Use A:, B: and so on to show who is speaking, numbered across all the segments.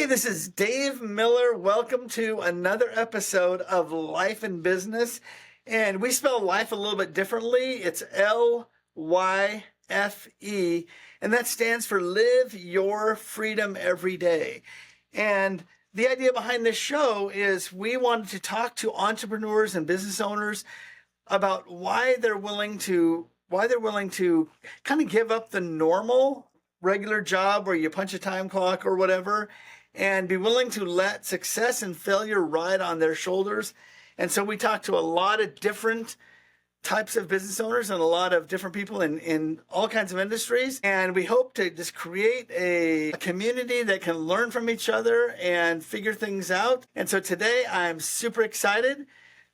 A: Hey, this is Dave Miller. Welcome to another episode of Life and Business. And we spell life a little bit differently. It's L-Y-F-E, and that stands for Live Your Freedom Every Day. And the idea behind this show is we wanted to talk to entrepreneurs and business owners about why they're willing to kind of give up the normal regular job where you punch a time clock or whatever and be willing to let success and failure ride on their shoulders. And so we talked to a lot of different types of business owners and a lot of different people in all kinds of industries. And we hope to just create a community that can learn from each other and figure things out. And so today I'm super excited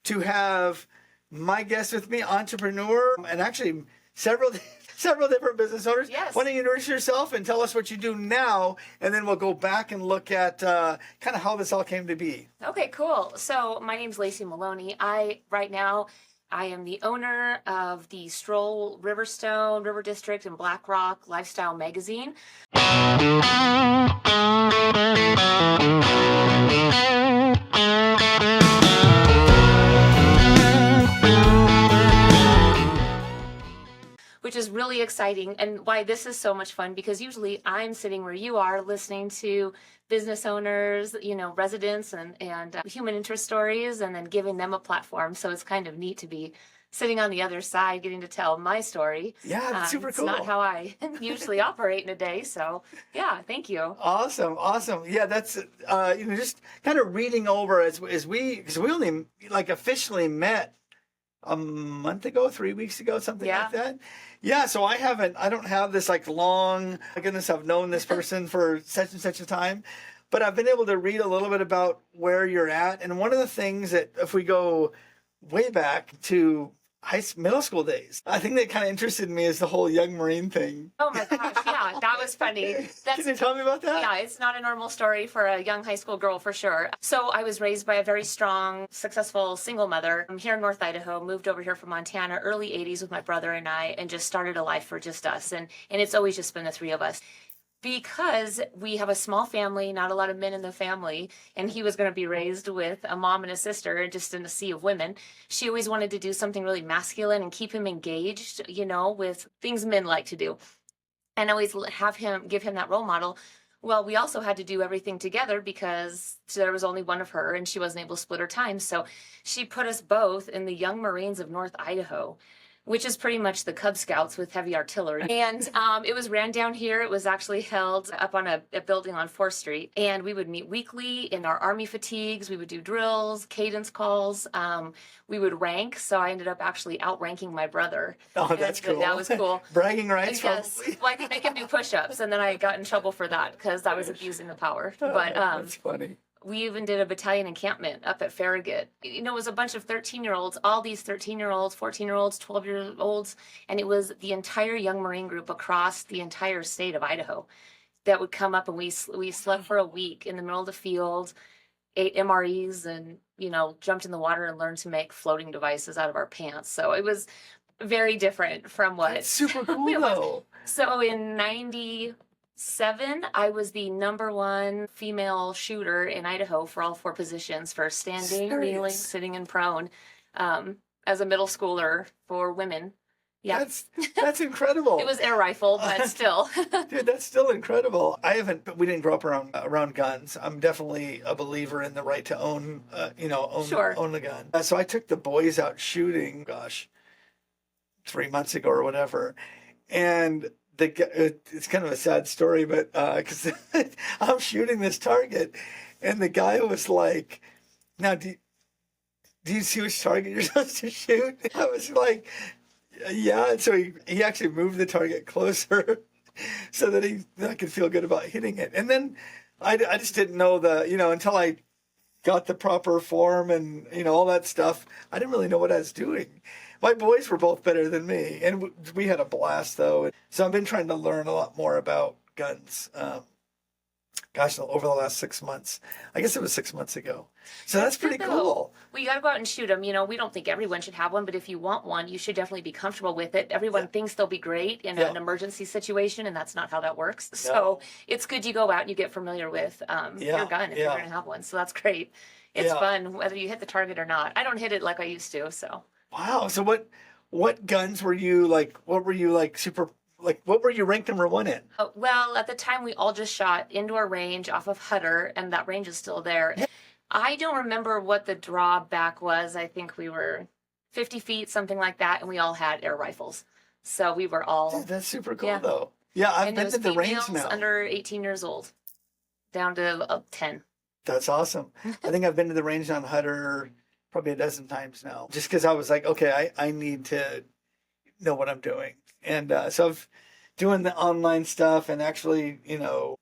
A: to have my guest with me, entrepreneur, and actually several different business owners.
B: Yes.
A: Why don't you introduce yourself and tell us what you do now, and then we'll go back and look at kind of how this all came to be.
B: Okay, cool. So my name's Lacy Maloney. Right now, I am the owner of the Stroll, Riverstone, River District, and Black Rock Lifestyle Magazine. Which is really exciting, and why this is so much fun, because usually I'm sitting where you are listening to business owners, residents and human interest stories, and then giving them a platform. So it's kind of neat to be sitting on the other side, getting to tell my story.
A: Yeah, that's super cool.
B: It's not how I usually operate in a day. So yeah, thank you.
A: Awesome. Yeah, that's just kind of reading over because we only officially met a month ago, 3 weeks ago, something like that. Yeah, so I don't have this long, my goodness, I've known this person for such and such a time, but I've been able to read a little bit about where you're at. And one of the things that, if we go way back to middle school days, I think that kind of interested me is the whole young Marine thing.
B: Oh my gosh, yeah, that was funny.
A: Can you tell me about that?
B: Yeah, it's not a normal story for a young high school girl for sure. So I was raised by a very strong, successful single mother. I'm here in North Idaho, moved over here from Montana, early 80s with my brother and I, and just started a life for just us. And it's always just been the three of us. Because we have a small family, not a lot of men in the family, and he was going to be raised with a mom and a sister, just in a sea of women. She always wanted to do something really masculine and keep him engaged, with things men like to do, and always give him that role model. Well, we also had to do everything together because there was only one of her, and she wasn't able to split her time. So she put us both in the Young Marines of North Idaho, which is pretty much the Cub Scouts with heavy artillery. And it was ran down here. It was actually held up on a building on 4th Street. And we would meet weekly in our Army fatigues. We would do drills, cadence calls. We would rank. So I ended up actually outranking my brother.
A: Oh, that's cool.
B: That was cool.
A: Bragging rights,
B: yes.
A: probably.
B: Well, I could make him do push-ups. And then I got in trouble for that because I was abusing the power. But
A: that's funny.
B: We even did a battalion encampment up at Farragut. It was a bunch of 13-year-olds, all these 13-year-olds, 14-year-olds, 12-year-olds, and it was the entire Young Marine group across the entire state of Idaho that would come up, and we slept for a week in the middle of the field, ate MREs, and, jumped in the water and learned to make floating devices out of our pants. So it was very different from what...
A: That's super cool, though.
B: So in 97, I was the #1 female shooter in Idaho for all 4 positions, for standing, kneeling, sitting, and prone, as a middle schooler for women. Yeah,
A: that's incredible.
B: It was air rifle, but still.
A: Dude, that's still incredible. We didn't grow up around guns. I'm definitely a believer in the right to own a gun. So I took the boys out shooting, 3 months ago or whatever, and it's kind of a sad story, but because I'm shooting this target, and the guy was like, "Now, do you see which target you're supposed to shoot?" I was like, "Yeah." And so he actually moved the target closer so that I could feel good about hitting it. And then I just didn't know until I got the proper form and all that stuff. I didn't really know what I was doing. My boys were both better than me, and we had a blast, though. So I've been trying to learn a lot more about guns. gosh, over the last 6 months. I guess it was 6 months ago. So that's pretty
B: good, though.
A: cool.
B: Well, you got to go out and shoot them. You know, we don't think everyone should have one, but if you want one, you should definitely be comfortable with it. Everyone thinks they'll be great in
A: Yeah.
B: an emergency situation, and that's not how that works.
A: No.
B: So it's good you go out and you get familiar with
A: Yeah,
B: your gun if you're
A: yeah.
B: going to have one. So that's great. It's
A: Yeah.
B: fun whether you hit the target or not. I don't hit it like I used to. So
A: Wow. So what guns were you like? What were you like super like? What were you ranked number one in?
B: Well, at the time we all just shot indoor range off of Hutter, and that range is still there. I don't remember what the drawback was. I think we were 50 feet, something like that, and we all had air rifles. So we were all.
A: Dude, that's super cool
B: Yeah.
A: though. Yeah, I've
B: And it
A: been
B: was
A: to the range
B: females
A: now.
B: under 18 years old, down to 10.
A: That's awesome. I think I've been to the range on Hutter probably a dozen times now, just because I was like, okay, I need to know what I'm doing. And so I've doing the online stuff and actually,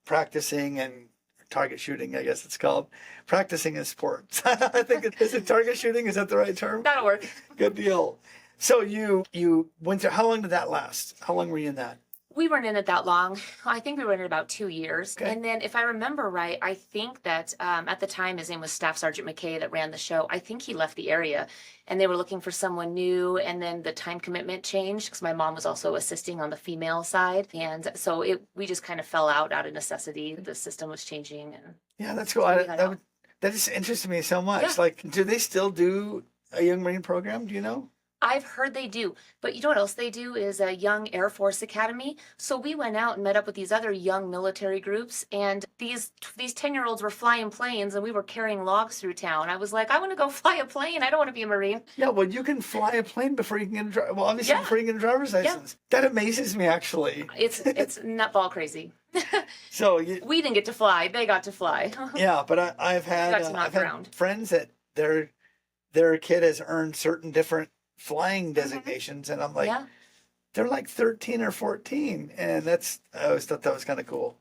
A: practicing and target shooting, I guess it's called. Practicing is sports. I think is it target shooting? Is that the right term?
B: That'll work.
A: Good deal. So you went through, how long did that last? How long were you in that?
B: We weren't in it that long. I think we were in it about 2 years.
A: Okay.
B: And then, if I remember right, I think that at the time his name was Staff Sergeant McKay that ran the show. I think he left the area and they were looking for someone new. And then the time commitment changed because my mom was also assisting on the female side. And so we just kind of fell out of necessity. The system was changing. And
A: Yeah, that's cool.
B: So we got out.
A: That just interested me so much.
B: Yeah.
A: Like, do they still do a Young Marine program? Do you know?
B: I've heard they do, but you know what else they do is a Young Air Force Academy. So we went out and met up with these other young military groups, and these 10-year-olds were flying planes, and we were carrying logs through town. I was like, I want to go fly a plane. I don't want to be a Marine.
A: Yeah, well, you can fly a plane before you can get obviously
B: Yeah.
A: before you get a driver's license. That amazes me, actually.
B: It's nutball crazy.
A: So
B: We didn't get to fly; they got to fly.
A: yeah, but I've had
B: got to knock
A: I've had
B: around.
A: friends that their kid has earned certain different flying designations, and I'm like,
B: Yeah.
A: they're like 13 or 14, and I always thought that was kind of cool.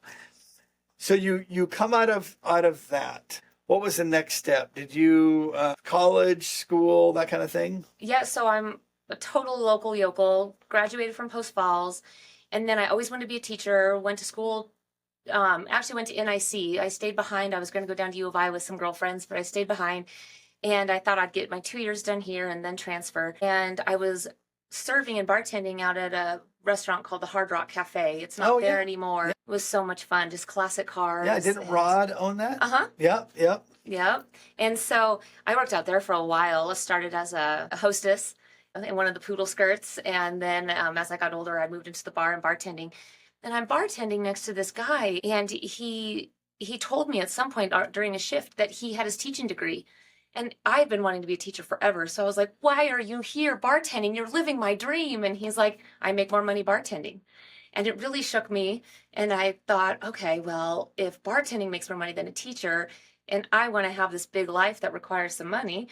A: So you come out of that. What was the next step? Did you college, school, that kind of thing?
B: Yeah, so I'm a total local yokel, graduated from Post Falls, and then I always wanted to be a teacher, went to school, actually went to NIC. I stayed behind. I was going to go down to U of I with some girlfriends, but I stayed behind, and I thought I'd get my 2 years done here and then transfer. And I was serving and bartending out at a restaurant called the Hard Rock Cafe. It's not there anymore.
A: Yeah.
B: It was so much fun, just classic cars.
A: Yeah, didn't Rod own that?
B: Uh-huh.
A: Yep.
B: Yep. And so I worked out there for a while. I started as a hostess in one of the poodle skirts. And then as I got older, I moved into the bar and bartending. And I'm bartending next to this guy. And he told me at some point during a shift that he had his teaching degree. And I've been wanting to be a teacher forever. So I was like, why are you here bartending? You're living my dream. And he's like, I make more money bartending. And it really shook me. And I thought, okay, well, if bartending makes more money than a teacher, and I want to have this big life that requires some money,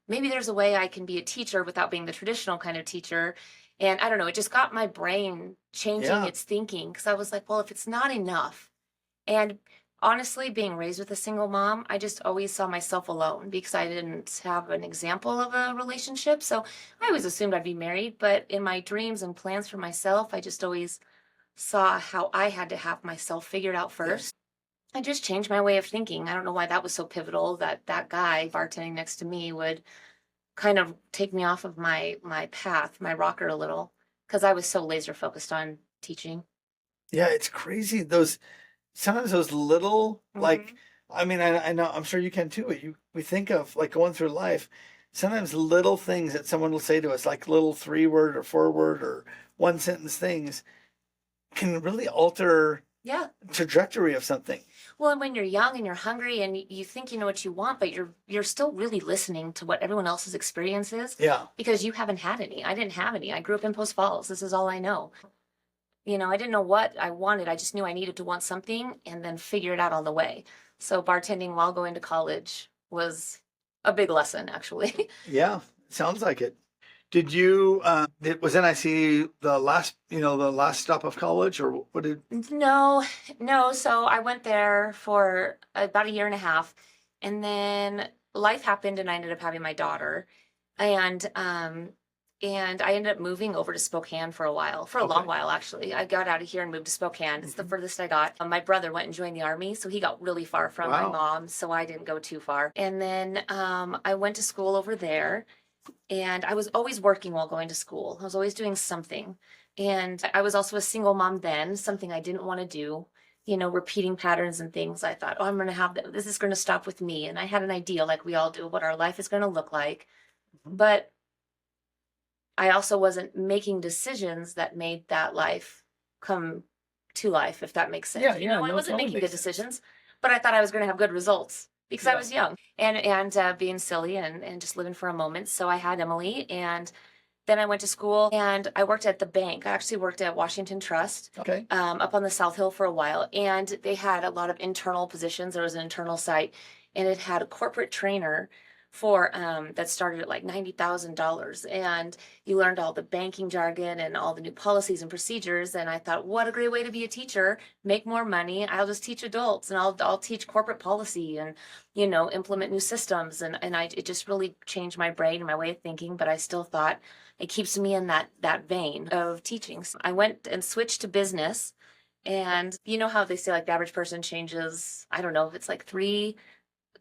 B: maybe there's a way I can be a teacher without being the traditional kind of teacher. And I don't know, it just got my brain changing its thinking because I was like, well, if it's not enough. And honestly, being raised with a single mom, I just always saw myself alone because I didn't have an example of a relationship. So I always assumed I'd be married, but in my dreams and plans for myself, I just always saw how I had to have myself figured out first. I just changed my way of thinking. I don't know why that was so pivotal that guy bartending next to me would kind of take me off of my path, my rocker a little, because I was so laser focused on teaching.
A: Yeah, it's crazy. Sometimes those little, like, I mean, I know, I'm sure you can too. We think of like going through life, sometimes little things that someone will say to us, like little 3-word or 4-word or one sentence things can really alter trajectory of something.
B: Well, and when you're young and you're hungry and you think you know what you want, but you're still really listening to what everyone else's experience is.
A: Yeah.
B: Because you haven't had any. I didn't have any. I grew up in Post Falls. This is all I know. I didn't know what I wanted. I just knew I needed to want something and then figure it out on the way. So bartending while going to college was a big lesson, actually.
A: Yeah, sounds like it. Did you, was NIC the last stop of college, or what did?
B: No. So I went there for about a year and a half, and then life happened and I ended up having my daughter. And And I ended up moving over to Spokane for a while, for a long while, actually. I got out of here and moved to Spokane. It's the furthest I got. My brother went and joined the Army, so he got really far from my mom, so I didn't go too far. And then I went to school over there, and I was always working while going to school. I was always doing something. And I was also a single mom then, something I didn't want to do. Repeating patterns and things. I thought, oh, I'm going to have this is going to stop with me. And I had an idea, like we all do, what our life is going to look like. But I also wasn't making decisions that made that life come to life, if that makes sense.
A: Yeah,
B: I wasn't making good decisions, but I thought I was going to have good results because I was young and being silly and just living for a moment. So I had Emily, and then I went to school and I worked at the bank. I actually worked at Washington Trust, up on the South Hill for a while, and they had a lot of internal positions. There was an internal site, and it had a corporate trainer for that started at like $90,000, and you learned all the banking jargon and all the new policies and procedures. And I thought, what a great way to be a teacher, make more money. I'll just teach adults, and I'll teach corporate policy and implement new systems. And it just really changed my brain and my way of thinking. But I still thought it keeps me in that vein of teaching. So I went and switched to business. And you know how they say like the average person changes, I don't know if it's like 3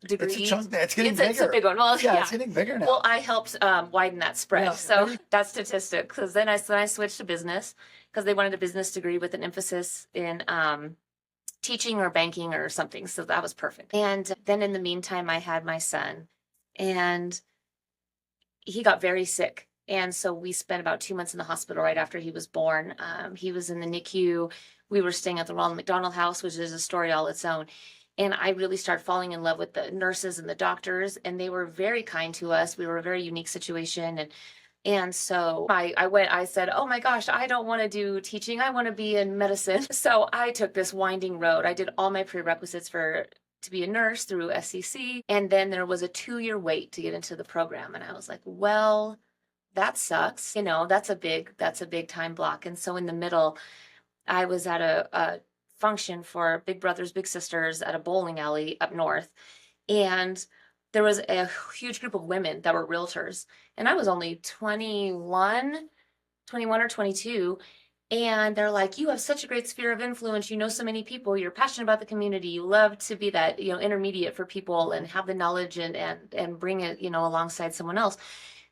B: degrees.
A: It's a chunk. It's getting bigger.
B: It's a big one. Well,
A: yeah, it's getting bigger now.
B: Well, I helped widen that spread.
A: Yeah.
B: So that's statistic. Because then I switched to business because they wanted a business degree with an emphasis in teaching or banking or something. So that was perfect. And then in the meantime, I had my son, and he got very sick. And so we spent about 2 months in the hospital right after he was born. He was in the NICU. We were staying at the Ronald McDonald House, which is a story all its own. And I really started falling in love with the nurses and the doctors, and they were very kind to us. We were a very unique situation. And so I said, oh my gosh, I don't want to do teaching. I want to be in medicine. So I took this winding road. I did all my prerequisites to be a nurse through SCC. And then there was a 2-year wait to get into the program. And I was like, well, that sucks. That's a big time block. And so in the middle, I was at a function for Big Brothers Big Sisters at a bowling alley up north, and there was a huge group of women that were realtors, and I was only 21 or 22, and they're like, you have such a great sphere of influence, so many people, you're passionate about the community, you love to be that intermediate for people and have the knowledge and bring it alongside someone else.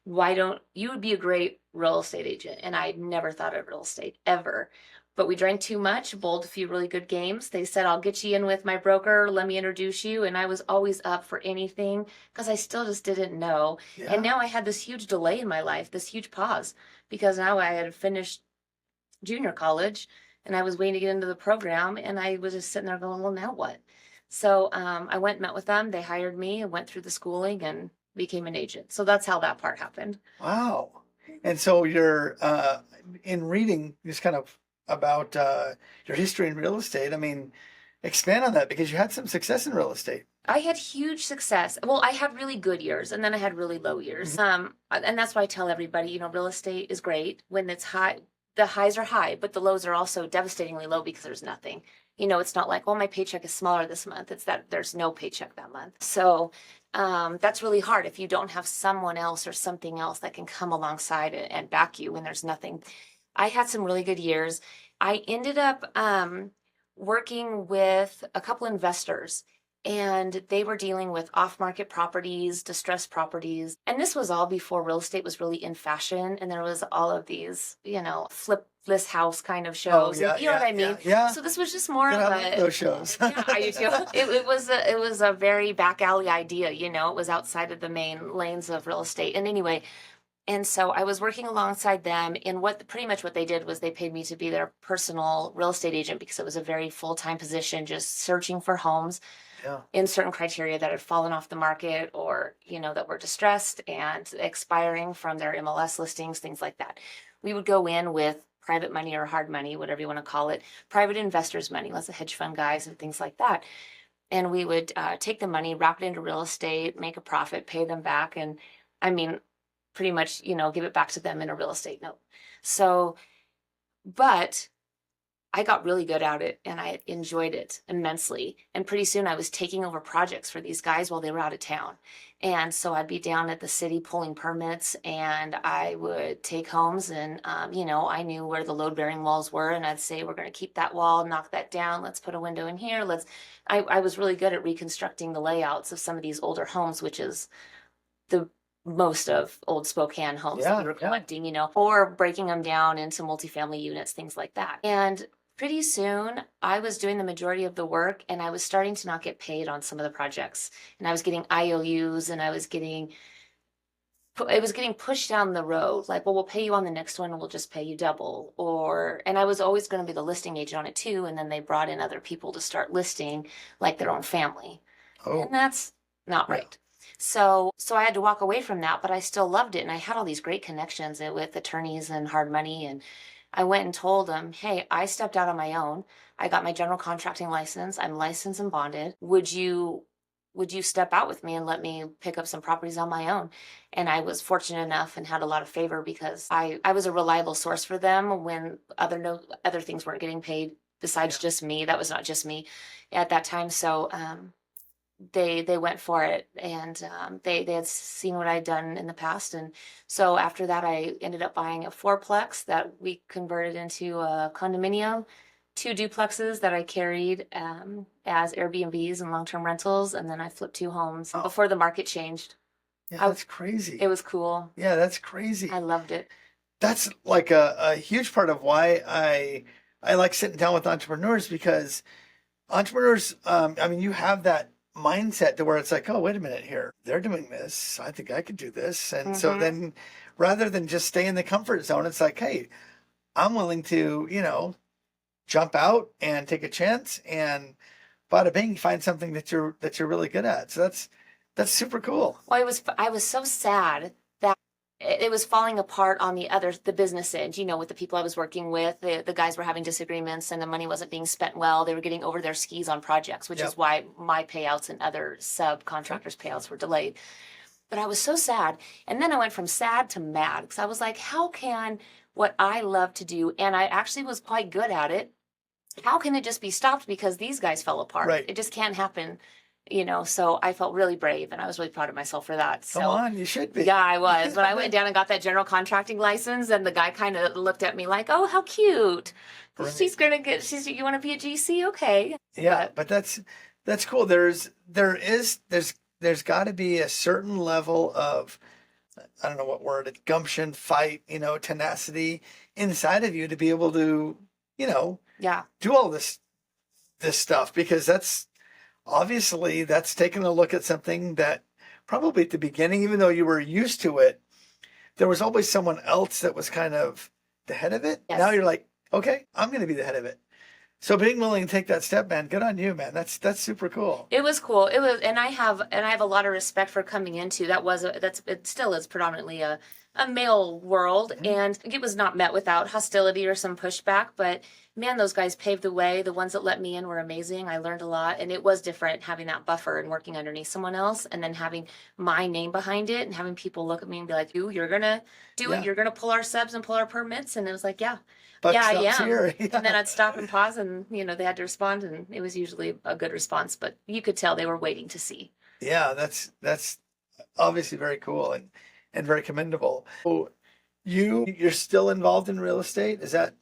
B: Why don't you would be a great real estate agent? And I never thought of real estate ever. But we drank too much, bowled a few really good games. They said, I'll get you in with my broker. Let me introduce you. And I was always up for anything because I still just didn't know. Yeah. And now I had this huge delay in my life, this huge pause, because now I had finished junior college and I was waiting to get into the program. And I was just sitting there going, well, now what? So I went and met with them. They hired me and went through the schooling and became an agent. So that's how that part happened.
A: Wow. And so you're in reading just kind of about your history in real estate. I mean, expand on that because you had some success in real estate.
B: I had huge success. Well, I had really good years and then I had really low years. And that's why I tell everybody, real estate is great when it's high. The highs are high, but the lows are also devastatingly low because there's nothing. It's not like, well, my paycheck is smaller this month. It's that there's no paycheck that month. So that's really hard if you don't have someone else or something else that can come alongside and back you when there's nothing. I had some really good years. I ended up working with a couple investors, and they were dealing with off-market properties, distressed properties. And this was all before real estate was really in fashion. And there was all of these, flip this house kind of shows.
A: Oh,
B: You know what I mean?
A: Yeah.
B: So this was just more of
A: like those shows.
B: Yeah, I do too. It was a very back alley idea, it was outside of the main lanes of real estate. And anyway, and so I was working alongside them, and pretty much what they did was they paid me to be their personal real estate agent because it was a very full-time position, just searching for homes in certain criteria that had fallen off the market or, that were distressed and expiring from their MLS listings, things like that. We would go in with private money or hard money, whatever you want to call it, private investors' money, lots of hedge fund guys and things like that. And we would take the money, wrap it into real estate, make a profit, pay them back, and pretty much, give it back to them in a real estate note. So, but I got really good at it and I enjoyed it immensely. And pretty soon I was taking over projects for these guys while they were out of town. And so I'd be down at the city pulling permits and I would take homes and, I knew where the load bearing walls were and I'd say, we're going to keep that wall, knock that down. Let's put a window in here. I was really good at reconstructing the layouts of some of these older homes, which is the most of old Spokane homes that we were collecting, or breaking them down into multifamily units, things like that. And pretty soon I was doing the majority of the work and I was starting to not get paid on some of the projects. And I was getting IOUs and it was getting pushed down the road. Like, well, we'll pay you on the next one and we'll just pay you double. And I was always going to be the listing agent on it too. And then they brought in other people to start listing like their own family.
A: Oh.
B: And that's not right. So I had to walk away from that, but I still loved it. And I had all these great connections with attorneys and hard money. And I went and told them, hey, I stepped out on my own. I got my general contracting license. I'm licensed and bonded. Would you step out with me and let me pick up some properties on my own? And I was fortunate enough and had a lot of favor because I was a reliable source for them when other things weren't getting paid besides just me. That was not just me at that time. So, they went for it and they had seen what I'd done in the past. And so after that, I ended up buying a fourplex that we converted into a condominium, 2 duplexes that I carried as Airbnbs and long-term rentals. And then I flipped 2 homes before the market changed.
A: Yeah, that's crazy.
B: It was cool.
A: Yeah, that's crazy.
B: I loved it.
A: That's like a huge part of why I like sitting down with entrepreneurs, because entrepreneurs, you have that mindset to where it's like, oh, wait a minute here. They're doing this. I think I could do this. And so then rather than just stay in the comfort zone, it's like, hey, I'm willing to, jump out and take a chance and bada bing, find something that you're really good at. So that's super cool.
B: Well, I was so sad that it was falling apart on the business end, with the people I was working with. The guys were having disagreements and the money wasn't being spent well. They were getting over their skis on projects, which is why my payouts and other subcontractors' payouts were delayed. But I was so sad. And then I went from sad to mad because I was like, how can what I love to do, and I actually was quite good at it, how can it just be stopped because these guys fell apart?
A: Right.
B: It just can't happen. So I felt really brave and I was really proud of myself for that.
A: Come on, you should be.
B: Yeah, I was. When I went down and got that general contracting license and the guy kind of looked at me like, oh, how cute. Right. You want to be a GC? Okay.
A: Yeah, but that's cool. There's got to be a certain level of, I don't know what word, gumption, fight, tenacity inside of you to be able to, do all this stuff, because that's taking a look at something that probably at the beginning, even though you were used to it, there was always someone else that was kind of the head of it. Yes. Now you're like, okay, I'm going to be the head of it. So being willing to take that step, man, good on you, man. That's super cool.
B: It was cool. It was, and I have a lot of respect for coming into it still is predominantly a male world, and it was not met without hostility or some pushback, but man, those guys paved the way. The ones that let me in were amazing. I learned a lot, and it was different having that buffer and working underneath someone else, and then having my name behind it and having people look at me and be like, you're going to do it. You're going to pull our subs and pull our permits. And it was like, I am.
A: Here.
B: And then I'd stop and pause and, they had to respond, and it was usually a good response, but you could tell they were waiting to see.
A: Yeah, that's obviously very cool and very commendable. So you're still involved in real estate? Is that?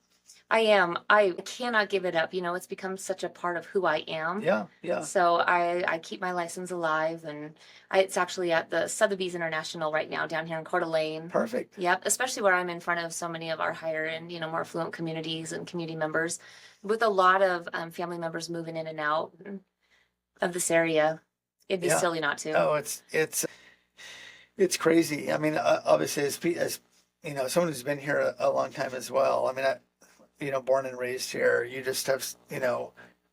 B: I am. I cannot give it up. It's become such a part of who I am.
A: Yeah, yeah.
B: So I keep my license alive, and it's actually at the Sotheby's International right now down here in Coeur d'Alene.
A: Perfect.
B: Yep, especially where I'm in front of so many of our higher end, more affluent communities and community members, with a lot of family members moving in and out of this area. It'd be silly not to.
A: Oh, it's crazy. I mean, obviously, as someone who's been here a long time as well. I mean, born and raised here, you just have,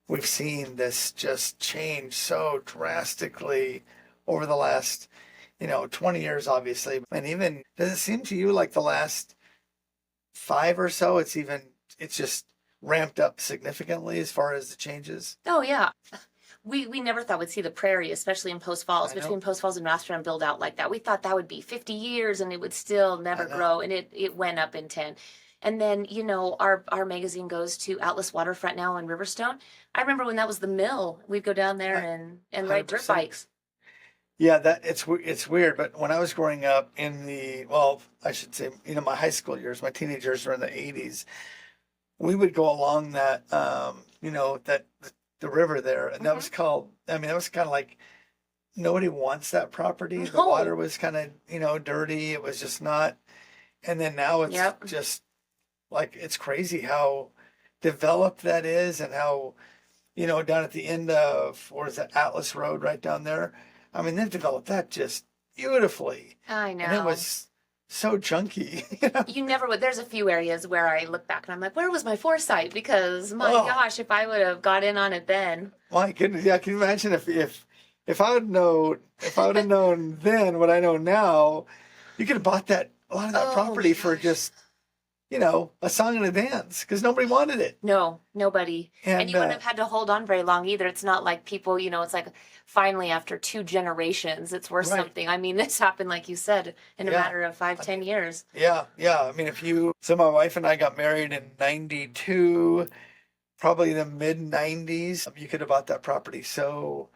A: we've seen this just change so drastically over the last, 20 years, obviously. And even, does it seem to you like the last 5 or so, it's just ramped up significantly as far as the changes?
B: Oh, yeah. We never thought we'd see the prairie, especially in Post Falls, between Post Falls and Rostron, build out like that. We thought that would be 50 years and it would still never grow, and it went up in 10. And then, our magazine goes to Atlas Waterfront now in Riverstone. I remember when that was the mill, we'd go down there and ride dirt
A: 100%.
B: bikes.
A: Yeah, it's weird, but when I was growing up in well, I should say, my high school years, my teenage years were in the 80s. We would go along that, that the river there, and that was
B: Hmm.
A: called. I mean, that was kind of like nobody wants that property. The
B: No.
A: water was kind of, dirty. It was just not. And then now it's
B: Yep.
A: just like it's crazy how developed that is, and how, down at the end of, or is that Atlas Road right down there? I mean, they've developed that just beautifully,
B: I
A: and it
B: know.
A: was so junky.
B: You never would. There's a few areas where I look back and I'm like, where was my foresight? Because my
A: Oh
B: gosh, if I would have got in on it then.
A: my goodness! Yeah, can you imagine if I would know if I would have known then what I know now? You could have bought a lot of that
B: Oh my
A: property for
B: gosh.
A: just, a song and a dance because nobody wanted it.
B: No, nobody. And
A: And
B: you wouldn't have had to hold on very long either. It's not like people, it's like finally after 2 generations, it's worth
A: right,
B: something. I mean, this happened, like you said, in a
A: yeah.
B: matter of five,
A: I
B: 10 years.
A: Yeah, yeah. I mean, so my wife and I got married in 92, probably the mid 90s. You could have bought that property. So,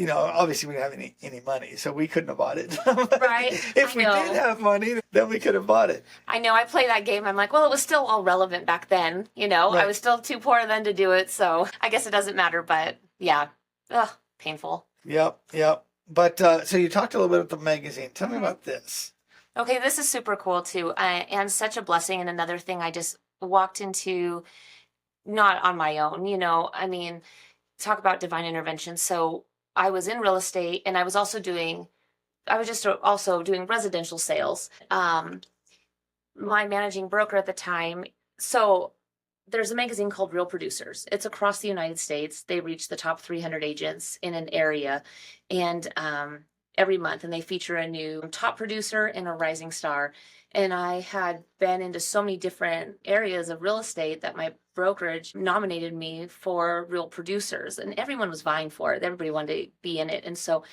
A: obviously we didn't have any money, so we couldn't have bought it.
B: Right? I
A: If we did
B: know.
A: have money, then we could have bought it.
B: I know. I play that game. I'm like, well, it was still all relevant back then. I
A: Right.
B: was still too poor then to do it. So I guess it doesn't matter. But yeah, ugh, painful.
A: Yep, yep. But so you talked a little bit about the magazine. Tell me
B: Hmm.
A: about this.
B: Okay, this is super cool too, and such a blessing. And another thing I just walked into, not on my own. I mean, talk about divine intervention. So I was in real estate, and I was just also doing residential sales. My managing broker at the time. So there's a magazine called Real Producers. It's across the United States. They reach the top 300 agents in an area, and every month, and they feature a new top producer and a rising star. And I had been into so many different areas of real estate that my brokerage nominated me for Real Producers, and everyone was vying for it. Everybody wanted to be in it, and so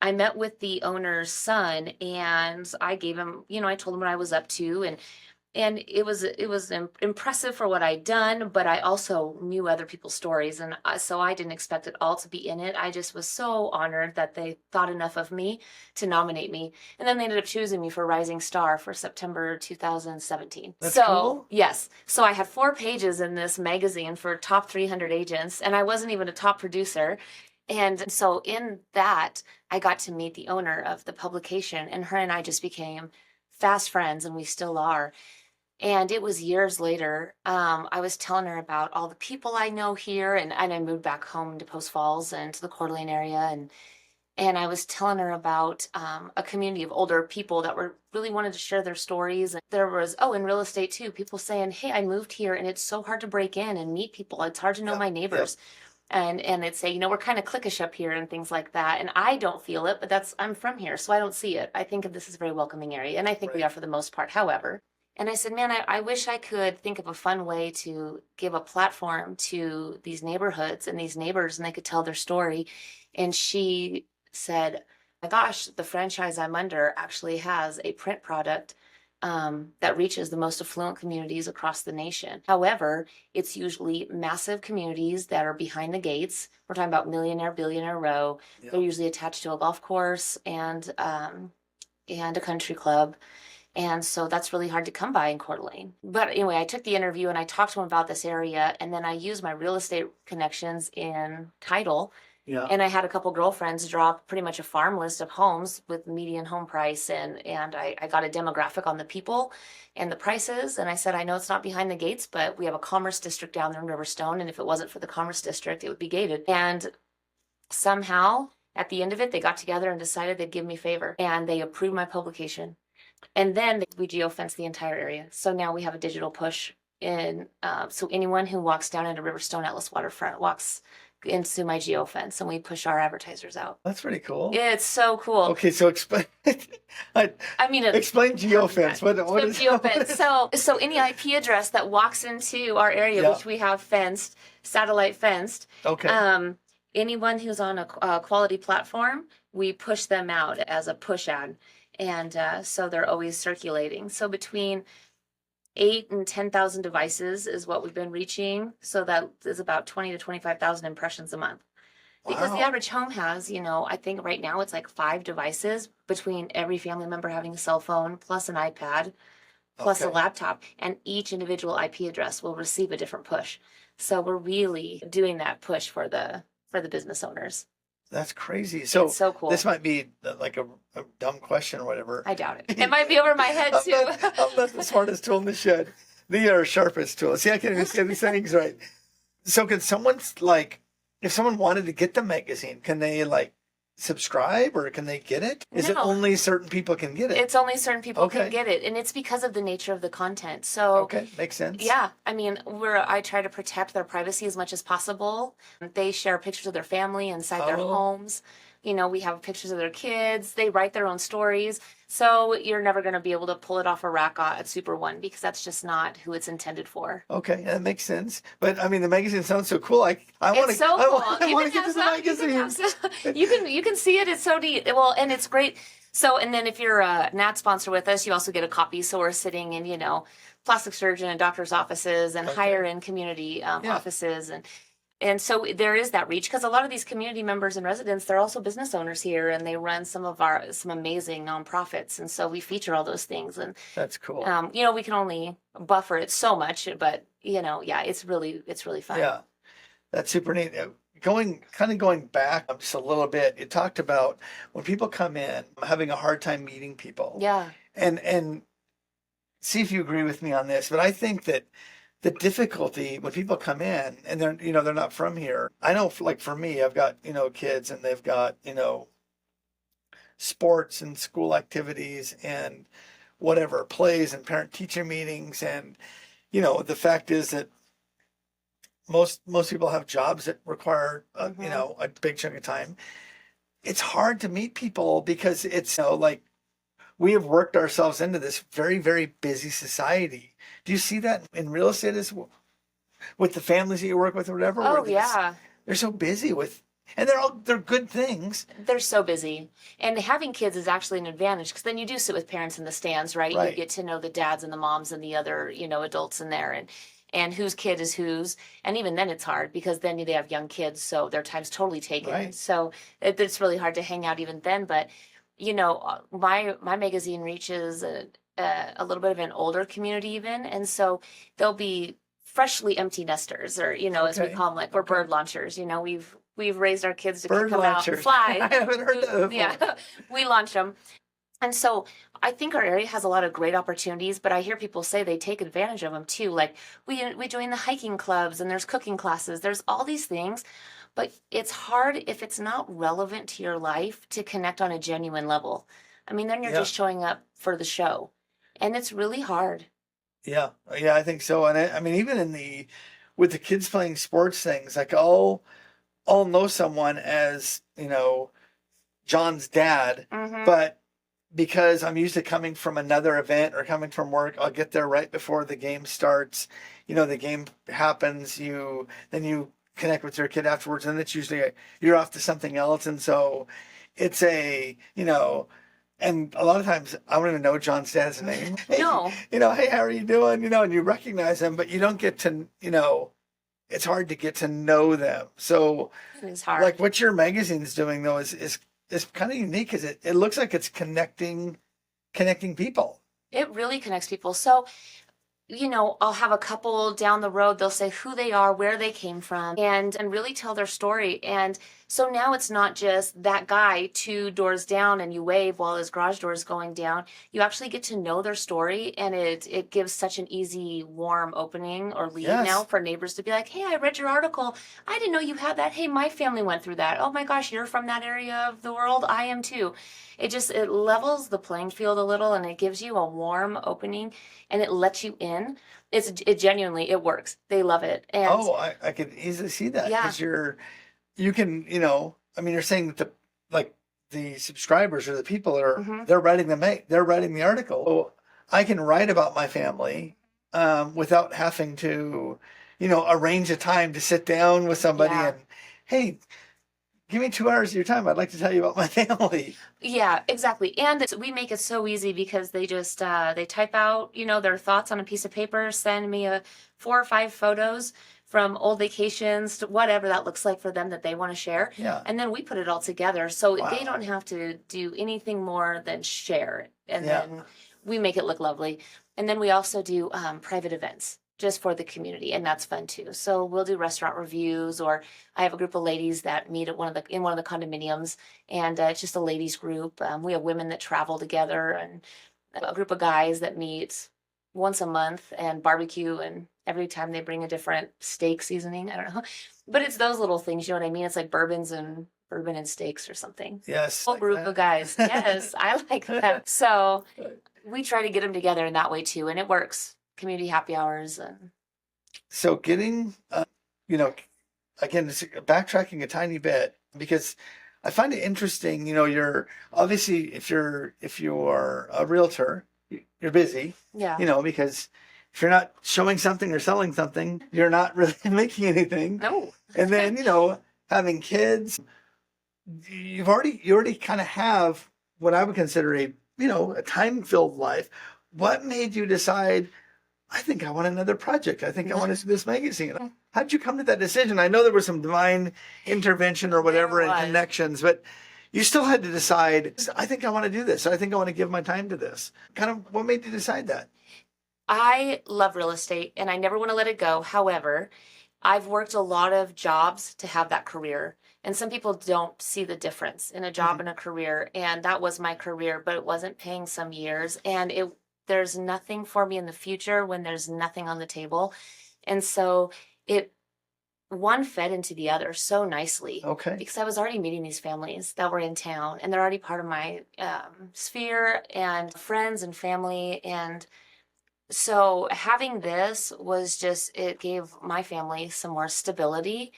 B: I met with the owner's son, and I gave him, I told him what I was up to, and it was impressive for what I'd done, but I also knew other people's stories, and so I didn't expect it all to be in it. I just was so honored that they thought enough of me to nominate me, and then they ended up choosing me for Rising Star for September 2017.
A: That's
B: So
A: cool.
B: yes, so I had 4 pages in this magazine for top 300 agents, and I wasn't even a top producer. And so in that, I got to meet the owner of the publication, and her and I just became fast friends, and we still are. And it was years later. I was telling her about all the people I know here, and I moved back home to Post Falls and to the Coeur d'Alene area, and I was telling her about a community of older people that were really wanted to share their stories. And there was in real estate too, people saying, "Hey, I moved here, and it's so hard to break in and meet people. It's hard to know
A: Yep,
B: my
A: yep.
B: neighbors." And they'd say, we're kind of cliquish up here and things like that. And I don't feel it, but I'm from here, so I don't see it. I think of this as a very welcoming area, and I think we
A: Right.
B: are for the most part. However, and I said, man, I wish I could think of a fun way to give a platform to these neighborhoods and these neighbors, and they could tell their story. And she said, my gosh, the franchise I'm under actually has a print product that reaches the most affluent communities across the nation. However, it's usually massive communities that are behind the gates. We're talking about millionaire, billionaire row. They're
A: Yep.
B: usually attached to a golf course and a country club. And so that's really hard to come by in Coeur d'Alene. But anyway, I took the interview and I talked to him about this area. And then I used my real estate connections in title.
A: Yeah.
B: And I had a couple girlfriends draw pretty much a farm list of homes with median home price. And I got a demographic on the people and the prices. And I said, I know it's not behind the gates, but we have a commerce district down there in Riverstone. And if it wasn't for the commerce district, it would be gated. And somehow at the end of it, they got together and decided they'd give me a favor. And they approved my publication. And then we geofence the entire area. So now we have a digital push in. So anyone who walks down into Riverstone Atlas Waterfront walks into my geofence, and we push our advertisers out.
A: That's pretty cool.
B: It's so cool.
A: Okay, so explain. I,
B: I mean,
A: explain geofence. What
B: so
A: is
B: geofence. So any IP address that walks into our area,
A: Yeah.
B: which we have fenced, satellite fenced,
A: Okay.
B: anyone who's on a quality platform, we push them out as a push ad. And so they're always circulating. So between 8 and 10,000 devices is what we've been reaching. So that is about 20 to 25,000 impressions a month. Because the
A: Wow.
B: average home has, I think right now it's like 5 devices between every family member having a cell phone plus an iPad plus a
A: Okay.
B: laptop, and each individual IP address will receive a different push. So we're really doing that push for the business owners.
A: That's crazy.
B: It's
A: So
B: so
A: this
B: cool.
A: might be like a dumb question or whatever.
B: I doubt it. It might be over my head too.
A: I'm not the smartest tool in the shed. They are sharpest tool. See, I can't even say these things right. So can someone like, if someone wanted to get the magazine, can they like subscribe or can they get it? Is it
B: No.
A: only certain people can get it?
B: It's only certain people can
A: Okay.
B: get it, and it's because of the nature of the content. So,
A: Okay, makes sense.
B: yeah, I mean, I try to protect their privacy as much as possible. They share pictures of their family inside their
A: Oh,
B: homes. We have pictures of their kids. They write their own stories. So you're never going to be able to pull it off a rack at Super One because that's just not who it's intended for.
A: okay, that makes sense. But I mean, the magazine sounds so cool. I want
B: It's
A: to,
B: so cool.
A: I
B: You
A: want to
B: can
A: get to
B: have
A: the
B: some. You can have
A: magazine.
B: some. You can see it. It's so neat. Well, and it's great. So, and then if you're a NAT sponsor with us, you also get a copy. So we're sitting in, plastic surgeon and doctor's offices and
A: Okay.
B: higher end community
A: Yeah.
B: offices, and so there is that reach because a lot of these community members and residents, they're also business owners here, and they run some amazing nonprofits, and so we feature all those things. And
A: That's cool.
B: we can only buffer it so much, but yeah, it's really fun.
A: Yeah, that's super neat. Going back just a little bit, you talked about when people come in having a hard time meeting people.
B: Yeah.
A: And see if you agree with me on this, but I think that the difficulty when people come in and they're not from here. I know, like for me, I've got kids and they've got sports and school activities and whatever plays and parent teacher meetings, and the fact is that most people have jobs that require a big chunk of time. It's hard to meet people because it's like we have worked ourselves into this very, very busy society. Do you see that in real estate as well, with the families that you work with or whatever?
B: Oh yeah.
A: They're so busy and they're good things.
B: They're so busy. And having kids is actually an advantage because then you do sit with parents in the stands, right?
A: Right.
B: You get to know the dads and the moms and the other, adults in there, and whose kid is whose. And even then it's hard because then they have young kids, so their time's totally taken.
A: Right.
B: So it's really hard to hang out even then. But, my magazine reaches a little bit of an older community even. And so they'll be freshly empty nesters, or, as we
A: Okay.
B: call them, like we're bird launchers. We've raised our kids to
A: Bird
B: come out and
A: launchers.
B: fly.
A: I haven't heard that before.
B: Yeah, we launch them. And so I think our area has a lot of great opportunities, but I hear people say they take advantage of them too. Like we join the hiking clubs and there's cooking classes. There's all these things, but it's hard if it's not relevant to your life to connect on a genuine level. I mean, then you're
A: Yeah.
B: just showing up for the show, and it's really hard.
A: Yeah, I think so. And I mean, even with the kids playing sports things, like I'll know someone as John's dad,
B: Mm-hmm.
A: but because I'm used to coming from another event or coming from work, I'll get there right before the game starts. The game happens. Then you connect with your kid afterwards, and it's usually you're off to something else, and so it's and a lot of times I don't even know John's dad's name.
B: No.
A: Hey, how are you doing? And you recognize them, but you don't get to, it's hard to get to know them. So,
B: It's hard.
A: like what your magazine's doing though is kind of unique because it looks like it's connecting people.
B: It really connects people. So, I'll have a couple down the road, they'll say who they are, where they came from, and really tell their story. And so now it's not just that guy 2 doors down and you wave while his garage door is going down. You actually get to know their story, and it gives such an easy, warm opening or lead
A: Yes.
B: now for neighbors to be like, hey, I read your article. I didn't know you had that. Hey, my family went through that. Oh my gosh, you're from that area of the world. I am too. It levels the playing field a little, and it gives you a warm opening, and it lets you in. It genuinely, it works. They love it. And
A: I could easily see that
B: Yeah.
A: because you can, I mean, you're saying that the subscribers or the people
B: Mhm.
A: they're writing the article. So I can write about my family without having to, arrange a time to sit down with somebody
B: Yeah.
A: and, hey, give me 2 hours of your time. I'd like to tell you about my family.
B: Yeah, exactly. And we make it so easy because they just they type out, their thoughts on a piece of paper, send me 4 or 5 photos from old vacations to whatever that looks like for them that they want to share.
A: Yeah.
B: And then we put it all together. So
A: Wow.
B: they don't have to do anything more than share. And
A: Yeah.
B: then we make it look lovely. And then we also do private events just for the community, and that's fun too. So we'll do restaurant reviews, or I have a group of ladies that meet at one of the condominiums, and it's just a ladies group. We have women that travel together, and a group of guys that meet once a month and barbecue, and every time they bring a different steak seasoning. I don't know, but it's those little things. You know what I mean? It's like bourbon and steaks or something.
A: Yes.
B: Whole group of guys. Yes, I like that. So we try to get them together in that way too, and it works. Community happy hours.
A: So getting, again, backtracking a tiny bit, because I find it interesting. You're obviously, if you are a realtor, you're busy.
B: Yeah.
A: Because if you're not showing something or selling something, you're not really making anything.
B: No.
A: And then having kids, you already kind of have what I would consider a time-filled life. What made you decide, I think I want another project. I think I want to do this magazine. How did you come to that decision? I know there was some divine intervention or whatever and connections, but you still had to decide, I think I want to do this. I think I want to give my time to this. Kind of what made you decide that?
B: I love real estate and I never want to let it go. However, I've worked a lot of jobs to have that career. And some people don't see the difference in a job and a career. And that was my career, but it wasn't paying some years. And there's nothing for me in the future when there's nothing on the table. And so one fed into the other so nicely.
A: Okay.
B: Because I was already meeting these families that were in town, and they're already part of my sphere and friends and family. And so having this was just, it gave my family some more stability,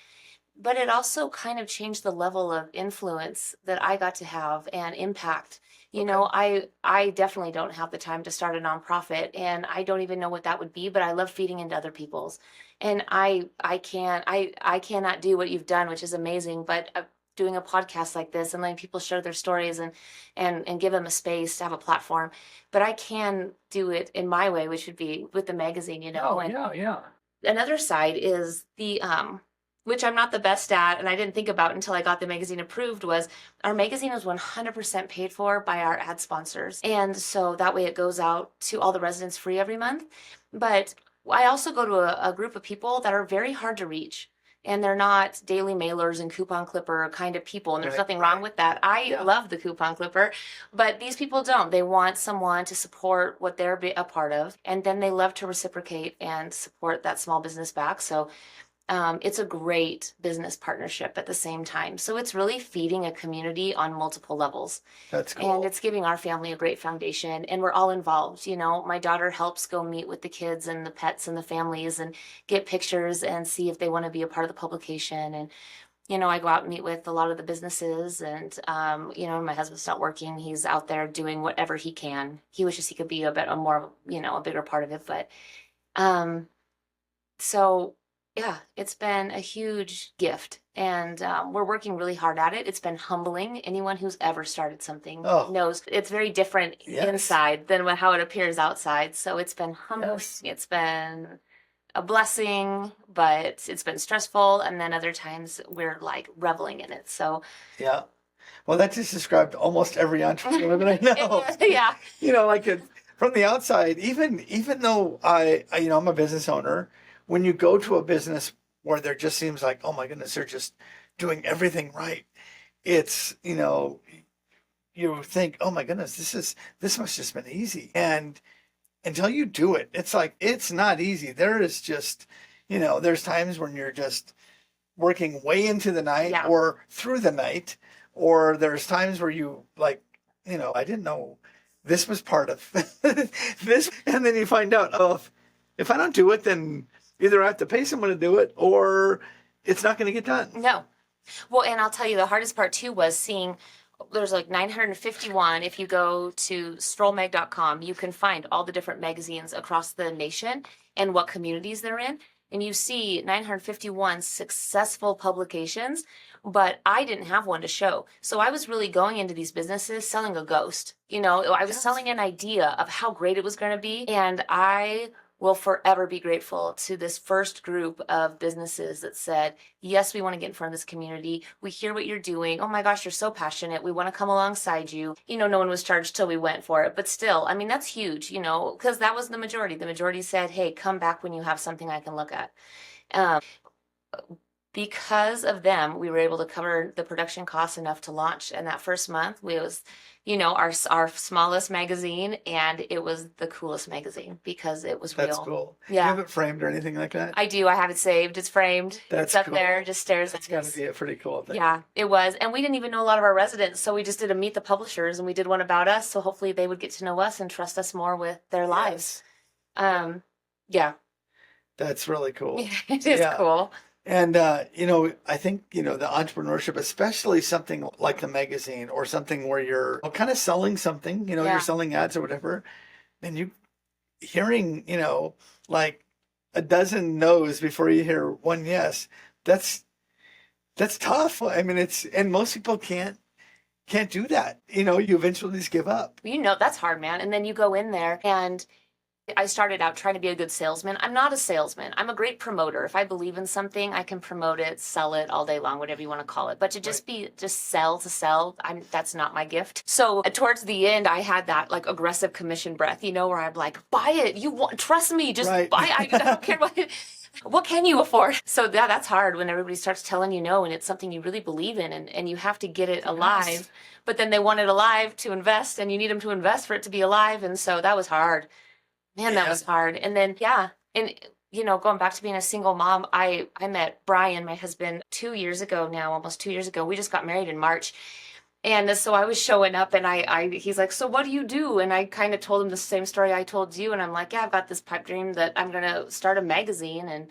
B: but it also kind of changed the level of influence that I got to have and impact. I definitely don't have the time to start a nonprofit, and I don't even know what that would be, but I love feeding into other people's. And I cannot do what you've done, which is amazing, but doing a podcast like this and letting people share their stories and give them a space to have a platform. But I can do it in my way, which would be with the magazine,
A: Oh,
B: and
A: yeah.
B: another side is the which I'm not the best at, and I didn't think about until I got the magazine approved, was our magazine is 100% paid for by our ad sponsors. And so that way it goes out to all the residents free every month. But I also go to a group of people that are very hard to reach. And they're not daily mailers and coupon clipper kind of people. And there's nothing wrong with that. I love the coupon clipper, but these people don't. They want someone to support what they're a part of. And then they love to reciprocate and support that small business back. So it's a great business partnership at the same time. So it's really feeding a community on multiple levels.
A: That's cool.
B: And it's giving our family a great foundation. And we're all involved. My daughter helps go meet with the kids and the pets and the families and get pictures and see if they want to be a part of the publication. And, I go out and meet with a lot of the businesses. And, my husband's not working. He's out there doing whatever he can. He wishes he could be a bigger part of it. But so... yeah, it's been a huge gift, and we're working really hard at it. It's been humbling. Anyone who's ever started something knows it's very different inside than how it appears outside. So it's been humbling. Yes. It's been a blessing, but it's been stressful. And then other times we're like reveling in it. So
A: yeah, well, that just described almost every entrepreneur that I know.
B: Yeah,
A: from the outside, even though I'm a business owner. When you go to a business where there just seems like, oh my goodness, they're just doing everything right. It's, you think, oh my goodness, this must just been easy. And until you do it, it's like, it's not easy. There is just, there's times when you're just working way into the night or through the night, or there's times where you I didn't know this was part of this. And then you find out, if I don't do it, then either I have to pay someone to do it or it's not going to get done.
B: No. Well, and I'll tell you, the hardest part too was seeing there's like 951. If you go to strollmag.com, you can find all the different magazines across the nation and what communities they're in. And you see 951 successful publications but I didn't have one to show. So I was really going into these businesses selling a ghost. I was selling an idea of how great it was going to be. And I will forever be grateful to this first group of businesses that said, yes, we want to get in front of this community. We hear what you're doing. Oh my gosh, you're so passionate. We want to come alongside you. No one was charged till we went for it. But still, I mean, that's huge, because that was the majority. The majority said, hey, come back when you have something I can look at. Because of them, we were able to cover the production costs enough to launch. And that first month, we was, our smallest magazine, and it was the coolest magazine because it was real.
A: That's cool.
B: Yeah.
A: You have it framed or anything like that?
B: I do. I have it saved. It's framed.
A: That's
B: it's up
A: cool.
B: there. Just stares at
A: us. That's got to be a pretty cool thing.
B: Yeah, it was. And we didn't even know a lot of our residents, so we just did a meet the publishers, and we did one about us. So hopefully they would get to know us and trust us more with their lives. Yeah.
A: That's really cool.
B: It is cool.
A: And, I think, the entrepreneurship, especially something like the magazine or something where you're kind of selling something, you're selling ads or whatever, and you hearing, like a dozen no's before you hear one yes, that's tough. I mean, and most people can't do that. You eventually just give up.
B: That's hard, man. And then you go in there, and I started out trying to be a good salesman. I'm not a salesman. I'm a great promoter. If I believe in something, I can promote it, sell it all day long, whatever you want to call it. But to just sell to sell, that's not my gift. So towards the end, I had that like aggressive commission breath, where I'm like, buy it. Trust me, just buy it. I don't care what can you afford? So that's hard when everybody starts telling you no, and it's something you really believe in, and you have to get it alive. Yes. But then they want it alive to invest, and you need them to invest for it to be alive. And so that was hard. Man, that was hard. And then, going back to being a single mom, I met Brian, my husband, 2 years ago now, almost 2 years ago. We just got married in March. And so I was showing up, and he's like, so what do you do? And I kind of told him the same story I told you. And I'm like, I've got this pipe dream that I'm going to start a magazine, and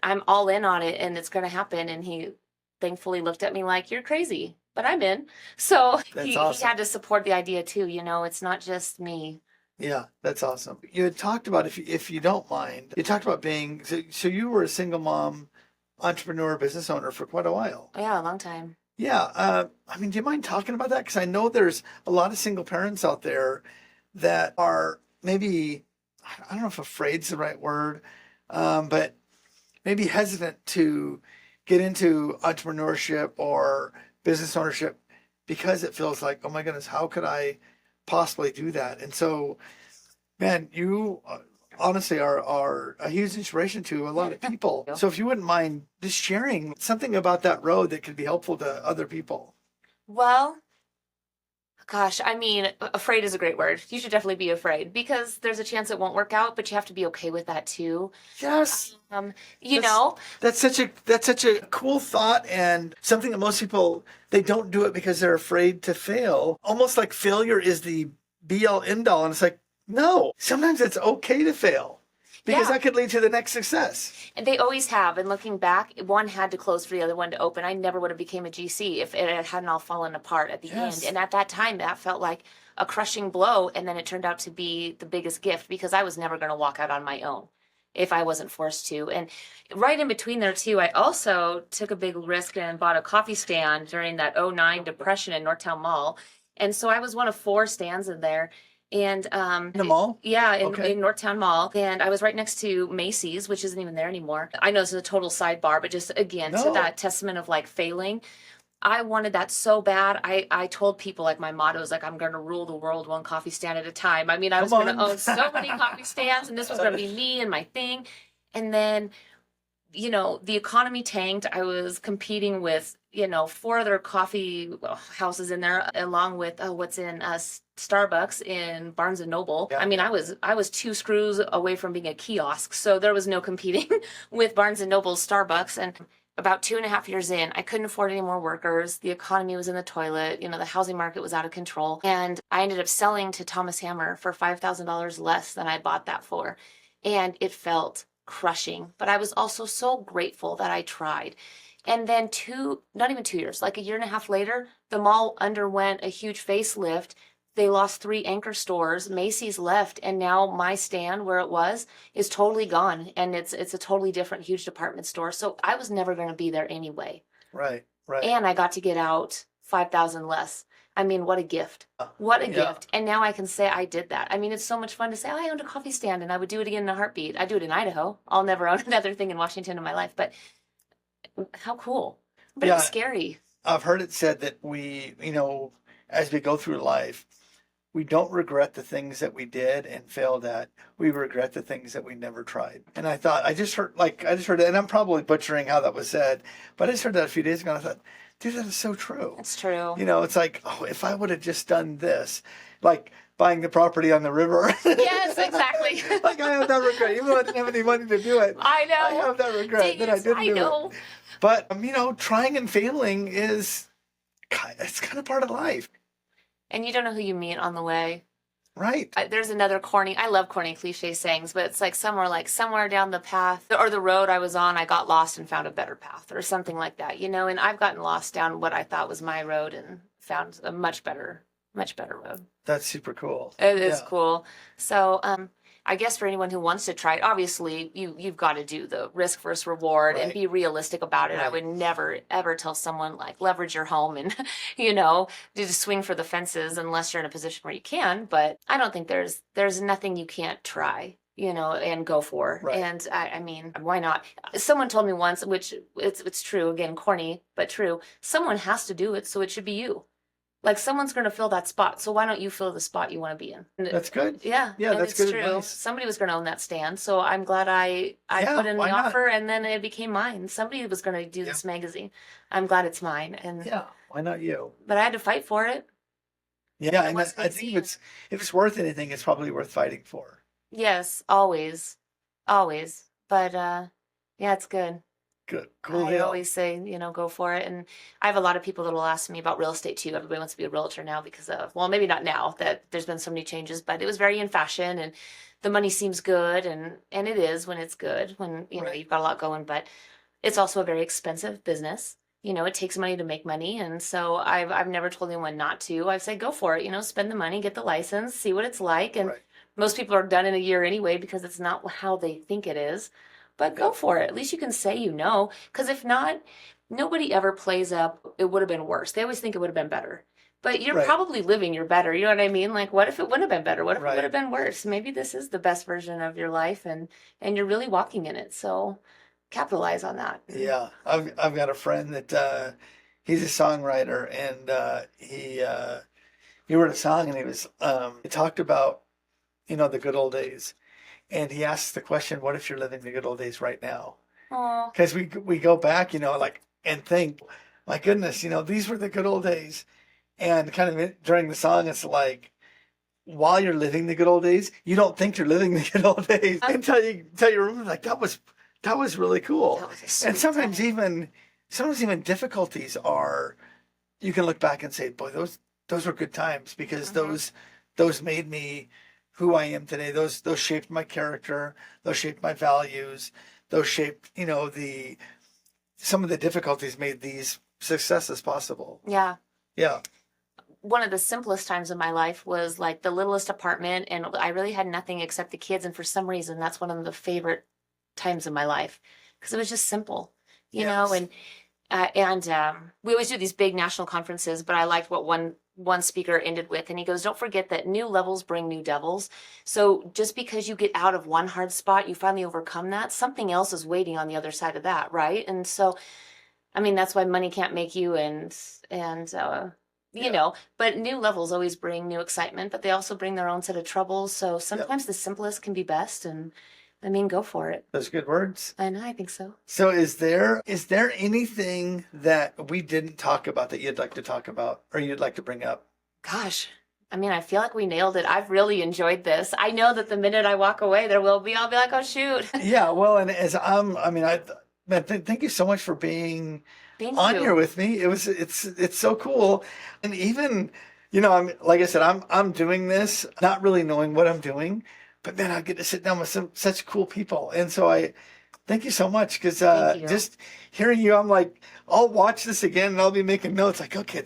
B: I'm all in on it, and it's going to happen. And he thankfully looked at me like, you're crazy, but I'm in. So he had to support the idea too. It's not just me.
A: Yeah, that's awesome. You had talked about, if you don't mind, you talked about being, so you were a single mom, entrepreneur, business owner for quite a while.
B: Yeah, a long time.
A: Yeah. Do you mind talking about that? Because I know there's a lot of single parents out there that are maybe, I don't know if afraid's the right word, but maybe hesitant to get into entrepreneurship or business ownership because it feels like, oh my goodness, how could I possibly do that? And so, man, you honestly are a huge inspiration to a lot of people. So if you wouldn't mind just sharing something about that road that could be helpful to other people.
B: Well, gosh, afraid is a great word. You should definitely be afraid, because there's a chance it won't work out, but you have to be okay with that too.
A: Yes. That's such a cool thought, and something that most people, they don't do it because they're afraid to fail. Almost like failure is the be all end all. And it's like, no, sometimes it's okay to fail, because that could lead to the next success.
B: And they always have. And looking back, one had to close for the other one to open. I never would have became a GC if it hadn't all fallen apart at the end. And at that time, that felt like a crushing blow. And then it turned out to be the biggest gift, because I was never going to walk out on my own if I wasn't forced to. And right in between there too, I also took a big risk and bought a coffee stand during that 2009 depression in Northtown Mall. And so I was one of 4 stands in there. And
A: in the mall?
B: Yeah, in Northtown Mall. And I was right next to Macy's, which isn't even there anymore. I know this is a total sidebar, but just again, to that testament of like failing. I wanted that so bad. I told people, like, my motto is like, I'm going to rule the world one coffee stand at a time. I was going to own so many coffee stands, and this was going to be me and my thing. And then, the economy tanked. I was competing with, 4 other coffee houses in there, along with what's in Starbucks in Barnes and Noble. Yeah. I was 2 screws away from being a kiosk, so there was no competing with Barnes and Noble's Starbucks. And about 2.5 years in, I couldn't afford any more workers. The economy was in the toilet. The housing market was out of control. And I ended up selling to Thomas Hammer for $5,000 less than I bought that for. And it felt crushing. But I was also so grateful that I tried. And then not even 2 years, like a 1.5 years later, the mall underwent a huge facelift. They lost 3 anchor stores. Macy's left, and now my stand where it was is totally gone, and it's a totally different huge department store. So I was never going to be there anyway.
A: Right. Right.
B: And I got to get out 5,000 less. I mean, what a gift. What a
A: Yeah.
B: gift. And now I can say I did that. I mean, it's so much fun to say, oh, I owned a coffee stand, and I would do it again in a heartbeat. I do it in Idaho. I'll never own another thing in Washington in my life, but how cool. But it was
A: Yeah.
B: scary.
A: I've heard it said that we, as we go through life, we don't regret the things that we did and failed at. We regret the things that we never tried. And I just heard it, and I'm probably butchering how that was said, but I just heard that a few days ago, and I thought, dude, that is so true.
B: It's true.
A: It's like, oh, if I would have just done this, like buying the property on the river.
B: Yes, exactly.
A: Like I have that regret, even though I didn't have any money to do it.
B: I know.
A: I have that regret that I didn't do
B: know.
A: it. But trying and failing it's kind of part of life.
B: And you don't know who you meet on the way.
A: Right.
B: There's another I love corny cliche sayings, but it's like somewhere down the path or the road I was on, I got lost and found a better path or something like that, and I've gotten lost down what I thought was my road and found a much better road.
A: That's super cool.
B: It is cool. So, I guess for anyone who wants to try it, obviously you've got to do the risk versus reward and be realistic about it. Right. I would never ever tell someone like leverage your home and do the swing for the fences unless you're in a position where you can. But I don't think there's nothing you can't try, and go for. Right. And I mean, why not? Someone told me once, which it's true, again, corny but true. Someone has to do it, so it should be you. Like someone's going to fill that spot, so why don't you fill the spot you want to be in?
A: That's good.
B: Yeah,
A: that's good
B: true.
A: advice.
B: Somebody was going to own that stand, so I'm glad I put in the offer, and then it became mine. Somebody was going to do this magazine. I'm glad it's mine, and
A: why not you?
B: But I had to fight for it.
A: Yeah, and I think if it's worth anything, it's probably worth fighting for.
B: Yes, always. But it's good.
A: Good. Cool.
B: I always say, go for it. And I have a lot of people that will ask me about real estate too. Everybody wants to be a realtor now because of, well, maybe not now that there's been so many changes, but it was very in fashion and the money seems good. And it is when it's good, when, you've got a lot going, but it's also a very expensive business. It takes money to make money. And so I've never told anyone not to. I've said, go for it, spend the money, get the license, see what it's like. And most people are done in a year anyway, because it's not how they think it is. But go for it. At least you can say because if not, nobody ever plays up, it would have been worse. They always think it would have been better. But you're probably living your better. You know what I mean? Like, what if it wouldn't have been better? What if it would have been worse? Maybe this is the best version of your life, and you're really walking in it. So capitalize on that.
A: Yeah. I've got a friend that he's a songwriter, and he wrote a song, and he talked about, the good old days. And he asks the question, what if you're living the good old days right now? Because we go back, and think, my goodness, these were the good old days. And kind of during the song, it's like, while you're living the good old days, you don't think you're living the good old days until you remember, like, that was really cool. And sometimes even difficulties are, you can look back and say, boy, those were good times, because those made me who I am today. Those shaped my character. Those shaped my values. Those shaped, some of the difficulties made these successes possible.
B: Yeah.
A: Yeah.
B: One of the simplest times of my life was like the littlest apartment, and I really had nothing except the kids. And for some reason, that's one of the favorite times of my life, because it was just simple, you know. And we always do these big national conferences, but I liked what one speaker ended with, and he goes, don't forget that new levels bring new devils. So just because you get out of one hard spot, you finally overcome that, something else is waiting on the other side of that, right? And so, I mean, that's why money can't make you, but new levels always bring new excitement, but they also bring their own set of troubles. So sometimes the simplest can be best, and I mean, go for it.
A: Those good words.
B: I know, I think so.
A: So is there anything that we didn't talk about that you'd like to talk about or you'd like to bring up?
B: Gosh, I mean, I feel like we nailed it. I've really enjoyed this. I know that the minute I walk away, I'll be like, oh, shoot.
A: Yeah, well, and thank you so much for being on here with me. It's so cool. And even, like I said, I'm doing this, not really knowing what I'm doing. But man, I get to sit down with such cool people. And so Thank you so much. Because
B: Thank you.
A: just hearing you, I'm like, I'll watch this again and I'll be making notes like, okay,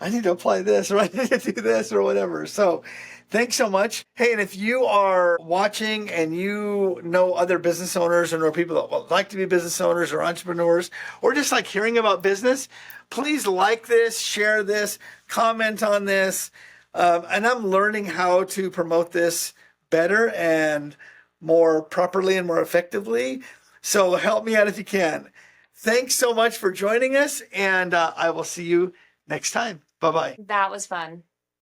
A: I need to apply this or I need to do this or whatever. So thanks so much. Hey, and if you are watching and you know other business owners or know people that would like to be business owners or entrepreneurs or just like hearing about business, please like this, share this, comment on this. And I'm learning how to promote this better and more properly and more effectively. So help me out if you can. Thanks so much for joining us, and I will see you next time. Bye-bye.
B: That was fun.